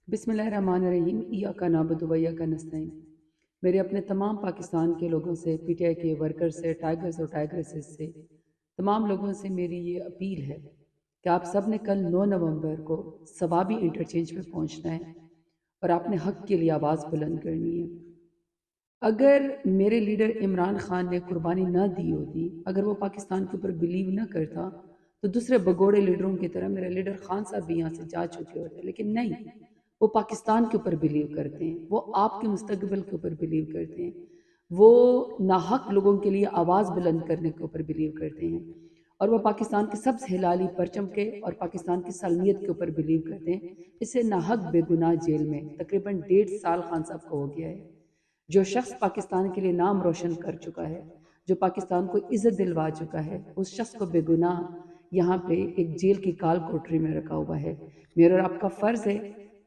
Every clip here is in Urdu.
بسم اللہ الرحمن الرحیم ایاک نعبد و ایاک نستعین۔ میرے اپنے تمام پاکستان کے لوگوں سے، پی ٹی آئی کے ورکر سے، ٹائگرز اور ٹائگریسز سے، تمام لوگوں سے میری یہ اپیل ہے کہ آپ سب نے کل 9 نومبر کو ثوابی انٹرچینج پہ پہنچنا ہے اور آپ نے حق کے لیے آواز بلند کرنی ہے۔ اگر میرے لیڈر عمران خان نے قربانی نہ دی ہوتی، اگر وہ پاکستان کے اوپر بلیو نہ کرتا تو دوسرے بگوڑے لیڈروں کی طرح میرا لیڈر خان صاحب بھی یہاں سے جا چکے ہوتے، لیکن نہیں، وہ پاکستان کے اوپر بلیو کرتے ہیں، وہ آپ کے مستقبل کے اوپر بلیو کرتے ہیں، وہ ناحق لوگوں کے لیے آواز بلند کرنے کے اوپر بلیو کرتے ہیں، اور وہ پاکستان کے سب سے ہلالی پرچم کے اور پاکستان کی سالمیت کے اوپر بلیو کرتے ہیں۔ اسے ناحق بے گناہ جیل میں تقریباً 1.5 سال خان صاحب کو ہو گیا ہے۔ جو شخص پاکستان کے لیے نام روشن کر چکا ہے، جو پاکستان کو عزت دلوا چکا ہے، اس شخص کو بے گناہ یہاں پہ ایک جیل کی کال کوٹری میں رکھا ہوا ہے۔ میرا اور آپ کا فرض ہے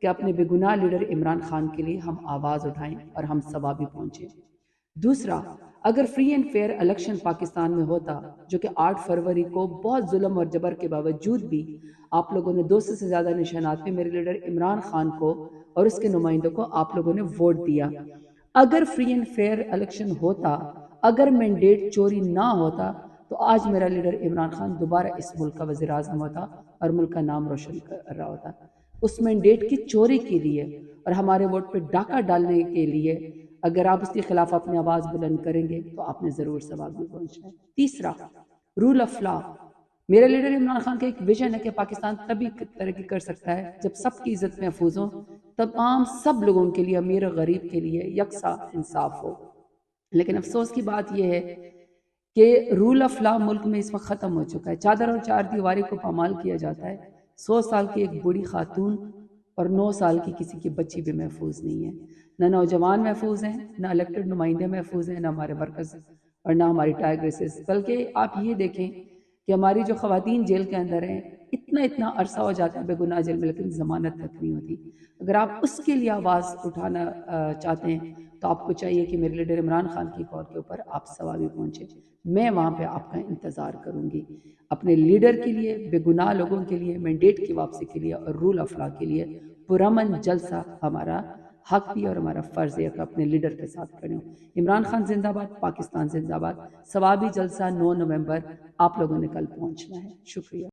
کہ اپنے بے گناہ لیڈر عمران خان کے لیے ہم آواز اٹھائیں اور ہم ثوابی پہنچیں۔ دوسرا، اگر free and fair election Pakistan میں ہوتا، جو کہ 8 فروری کو بہت ظلم اور جبر کے باوجود بھی آپ لوگوں نے 200 سے زیادہ نشانات میں میرے لیڈر عمران خان کو اور اس کے نمائندوں کو آپ لوگوں نے ووٹ دیا، اگر فری اینڈ فیئر الیکشن ہوتا، اگر مینڈیٹ چوری نہ ہوتا، تو آج میرا لیڈر عمران خان دوبارہ اس ملک کا وزیر اعظم ہوتا اور ملک کا نام روشن کر رہا ہوتا۔ اس مینڈیٹ کی چوری کے لیے اور ہمارے ووٹ پہ ڈاکہ ڈالنے کے لیے اگر آپ اس کے خلاف اپنی آواز بلند کریں گے تو آپ نے ضرور ثواب بھی پہنچنا ہے۔ تیسرا، رول آف لا۔ میرا لیڈر عمران خان کا ایک ویژن ہے کہ پاکستان تبھی ترقی کر سکتا ہے جب سب کی عزت محفوظ ہو، تمام سب لوگوں کے لیے، امیر اور غریب کے لیے یکساں انصاف ہو۔ لیکن افسوس کی بات یہ ہے کہ رول آف لا ملک میں اس وقت ختم ہو چکا ہے۔ چادر اور چار دیواری کو پامال کیا جاتا ہے۔ 100 سال کی ایک بوڑھی خاتون اور 9 سال کی کسی کی بچی بھی محفوظ نہیں ہے۔ نہ نوجوان محفوظ ہیں، نہ الیکٹڈ نمائندے محفوظ ہیں، نہ ہمارے ورکرز اور نہ ہماری ٹائگریسز۔ بلکہ آپ یہ دیکھیں کہ ہماری جو خواتین جیل کے اندر ہیں، اتنا عرصہ ہو جاتا ہے بے گناہ جیل میں، لیکن ضمانت تک نہیں ہوتی۔ اگر آپ اس کے لیے آواز اٹھانا چاہتے ہیں تو آپ کو چاہیے کہ میرے لیڈر عمران خان کی کال کے اوپر آپ ثوابی پہنچیں۔ میں وہاں پہ آپ کا انتظار کروں گی، اپنے لیڈر کے لیے، بے گناہ لوگوں کے لیے، مینڈیٹ کی واپسی کے لیے اور رول آف لا کے لیے پرامن جلسہ ہمارا حق بھی اور ہمارا فرض ہے کہ اپنے لیڈر کے ساتھ کھڑے ہوں۔ عمران خان زندہ باد، پاکستان زندہ باد۔ ثوابی جلسہ 9 نومبر آپ لوگوں نے کل پہنچنا ہے۔ شکریہ۔